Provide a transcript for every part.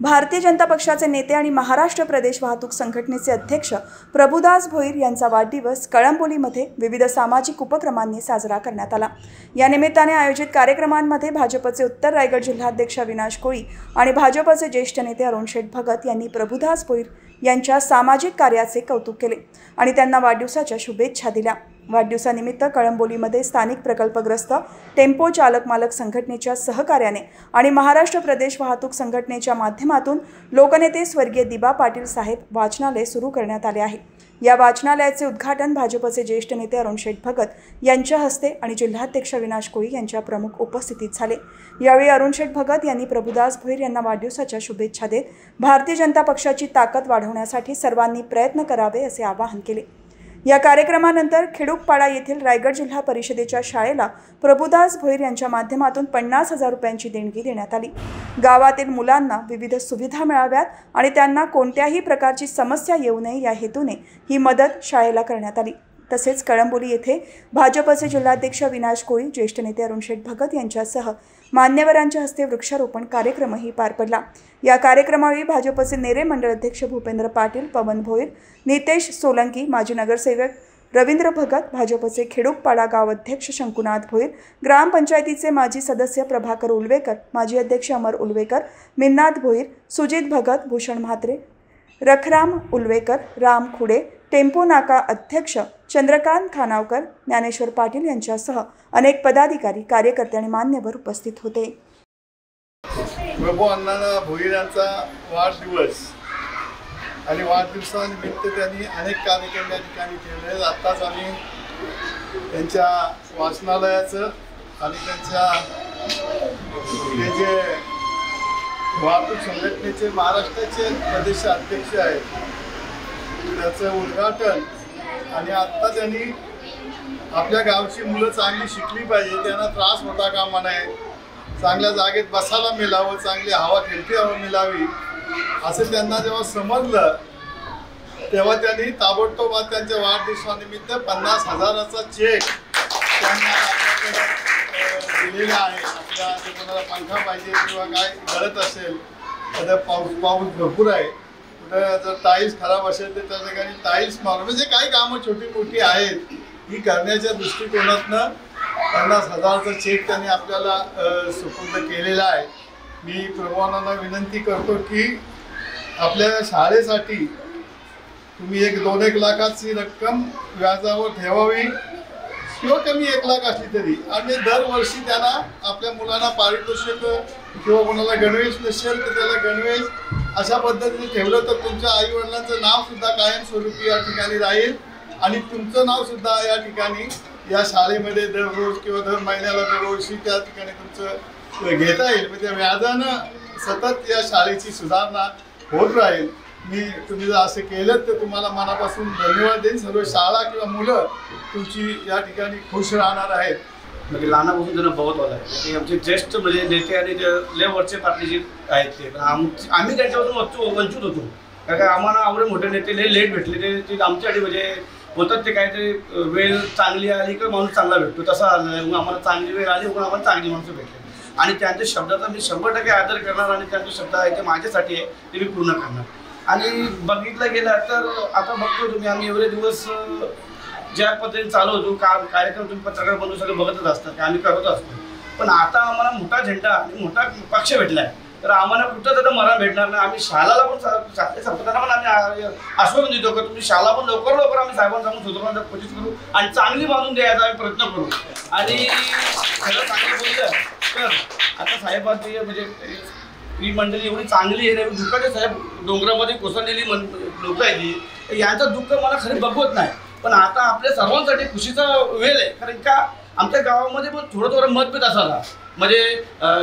भारतीय जनता पक्षाचे नेते आणि महाराष्ट्र प्रदेश वाहतूक संघटनेचे अध्यक्ष प्रभुदास भोईर यांचा वाढदिवस कळंबोलीमध्ये विविध सामाजिक उपक्रमांनी साजरा करण्यात आला। या निमित्ताने आयोजित कार्यक्रमांमध्ये भाजपचे उत्तर रायगड जिल्हाध्यक्ष अविनाश कोळी आणि भाजपचे ज्येष्ठ नेते अरुण शेठ भगत यांनी प्रभुदास भोईर यांच्या सामाजिक कार्याचे कौतुक केले आणि त्यांना वाढदिवसाच्या शुभेच्छा दिल्या। वाढदिवसानिमित्त कळंबोलीमध्ये स्थानिक प्रकल्पग्रस्त टेम्पो चालक मालक संघटनेच्या सहकार्याने आणि महाराष्ट्र प्रदेश वाहतूक संघटनेच्या माध्यमातून लोकनेते स्वर्गीय दिबा पाटील साहेब वाचनालय सुरू करण्यात आले आहे। या वाचनालयाचे उद्घाटन भाजपचे ज्येष्ठ नेते अरुण शेठ भगत यांच्या हस्ते आणि जिल्हाध्यक्ष अविनाश कोळी यांच्या प्रमुख उपस्थितीत झाले। यावेळी अरुण शेठ भगत यांनी प्रभुदास भोईर यांना वाढदिवसाच्या शुभेच्छा देत भारतीय जनता पक्षाची ताकद वाढवण्यासाठी सर्वांनी प्रयत्न करावे असे आवाहन केले। या कार्यक्रमानंतर खिडूकपाडा येथील रायगड जिल्हा परिषदेच्या शाळेला प्रभुदास भोईर यांच्या माध्यमातून 50,000 रुपयांची देणगी देण्यात आली। गावातील मुलांना विविध सुविधा मिळाव्यात आणि त्यांना कोणत्याही प्रकारची समस्या येऊ नये या हेतूने ही मदत शाळेला करण्यात आली। तसेच कळंबोली येथे भाजपचे जिल्हाध्यक्ष अविनाश कोळी, ज्येष्ठ नेते अरुण शेठ भगत यांच्यासह मान्यवरांच्या हस्ते वृक्षारोपण कार्यक्रमही पार पडला। या कार्यक्रमावेळी भाजपचे नेरे मंडळ अध्यक्ष भूपेंद्र पाटील, पवन भोईर, नितेश सोलंकी, माजी नगरसेवक रवींद्र भगत, भाजपचे खिडूकपाडा गाव अध्यक्ष शंकुनाथ भोईर, ग्रामपंचायतीचे माजी सदस्य प्रभाकर उलवेकर, माजी अध्यक्ष अमर उलवेकर, मिन्नाथ भोईर, सुजित भगत, भूषण म्हात्रे, रखराम उलवेकर, राम खुडे, टेम्पो नाका अध्यक्ष चंद्रकांत खानावकर, ज्ञानेश्वर पाटील यांच्यासह अनेक पदाधिकारी, कार्यकर्ते आणि मान्यवर उपस्थित होते। प्रभू अण्णा भोईर यांचा वाढदिवस आणि वाढदिवसानिमित्त त्यांनी अनेक कार्यक्रम या ठिकाणी केले। आत्ताच आम्ही त्यांच्या वाचनालयाचं आणि त्यांच्या जे वाहतूक संघटनेचे महाराष्ट्राचे प्रदेश अध्यक्ष आहेत त्याचं उद्घाटन आणि आत्ता त्यांनी आपल्या गावची मुलं चांगली शिकली पाहिजे, त्यांना त्रास होता कामा नये, चांगल्या जागेत बसायला मिळावं, चांगली हवा खेळती हवा मिळावी असं त्यांना जेव्हा समजलं तेव्हा त्यांनी ताबडतोब त्यांच्या वाढदिवसानिमित्त 50,000चा चेक त्यांना दिलेला आहे। आपल्या कोणाला पंखा पाहिजे किंवा काय गळत असेल, आता पाऊस भरपूर आहे, कुठं जर टाईल्स खराब असेल तर त्या ठिकाणी टाईल्स मारून म्हणजे काही कामं छोटी मोठी आहेत ही करण्याच्या दृष्टिकोनातनं 50,000चा चेक त्यांनी आपल्याला सुपूर्द केलेला आहे। मी प्रभूंना विनंती करतो की आपल्या शाळेसाठी तुम्ही 1-2 लाखाची रक्कम व्याजावर ठेवावी किंवा कमी 1 लाख असली तरी, आणि दरवर्षी त्यांना आपल्या मुलांना पारितोषिक किंवा कोणाला गणवेश नसेल तर त्याला गणवेश अशा पद्धतीने ठेवलं तर तुमच्या आईवडिलांचं नावसुद्धा कायमस्वरूपी या ठिकाणी राहील आणि तुमचं नावसुद्धा या ठिकाणी या शाळेमध्ये दररोज किंवा दर महिन्याला दरवर्षी त्या ठिकाणी तुमचं घेता येईल। म्हणजे व्याजानं सतत या शाळेची सुधारणा होत राहील। तुम्ही जर असं केलं तर तुम्हाला मनापासून धन्यवाद देईन। सर्व शाळा किंवा मुलं तुमची या ठिकाणी खुश राहणार आहेत। म्हणजे लहानापासून त्यांना बहुत वाला आहे की आमचे ज्येष्ठ म्हणजे नेते आणि जे वरचे पार्टीचे आहेत ते आम्ही त्यांच्यापासून वंचित होतो, कारण का आम्हाला आवडे मोठे नेते लेट भेटले ते आमच्यासाठी म्हणजे होतात ते काहीतरी वेळ चांगली आली की माणूस चांगला भेटतो, तसा आम्हाला चांगली वेळ आली म्हणून आम्हाला चांगली माणसं भेटले आणि त्यांच्या शब्दाचा मी 100% आदर करणार आणि त्यांचे शब्द आहे ते माझ्यासाठी आहे ते मी पूर्ण करणार। आणि बघितलं गेलं तर आता बघतो तुम्ही आम्ही एवढे दिवस ज्या पद्धतीने चालवतो कार्यक्रम तुम्ही पत्रकार बनवून सगळं बघतच असतात की आम्ही करत असतो, पण आता आम्हाला मोठा झेंडा आणि मोठा पक्ष भेटला आहे तर आम्हाला कुठं त्याचा मरण भेटणार नाही। आम्ही शाळेला पण संपताना पण आम्ही आश्वासन देतो की तुम्ही शाळा पण लवकर आम्ही साहेबांना सांगून सुधारण्याचा कोशिश करू आणि चांगली बांधून द्यायचा आम्ही प्रयत्न करू। आणि खरं चांगलं बोललं तर आता साहेबांची म्हणजे ही मंडळी एवढी चांगली आहे, दुःखाचे साहेब डोंगरामध्ये कोसळलेली लोक आहेत, यांचं दुःख मला खरं बघवत नाही, पण आता आपल्या सर्वांसाठी खुशीचा वेळ आहे। कारण का आमच्या गावामध्ये पण थोडं मतभेद असायला म्हणजे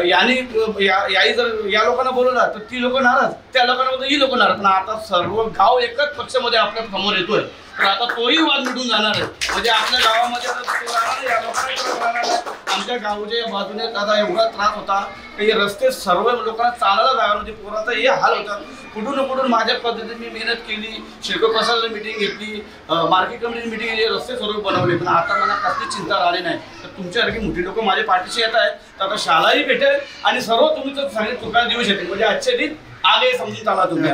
याही जर या लोकांना बोलवला तर ती लोक नाराज, त्या लोकांना ही लोक नाराज, पण आता सर्व गाव एकच पक्षामध्ये आपल्या समोर येतोय तर आता तोही वाद मिटून जाणार आहे। म्हणजे आपल्या गावामध्ये आमच्या गावच्या बाजूने आता एवढा त्रास होता की रस्ते सर्व लोकांना चालायला जागा नव्हती, पोरांचा हे हाल होता। कुठून माझ्या पद्धतीने मी मेहनत केली, शिल्प प्रसादाची मीटिंग घेतली, मार्केट कमिटीची मीटिंग घेतली, रस्ते सर्व बनवले, पण आता मला कसली चिंता राहिली नाही। तर तुमच्यासारखी मोठी लोक माझ्या पाठीशी येत आहेत तर आता शाळाही भेटेल आणि सर्व तुम्ही तर सगळे तुका देऊ शकेल। म्हणजे आजच्या दिन आले समजून चाला तुम्ही.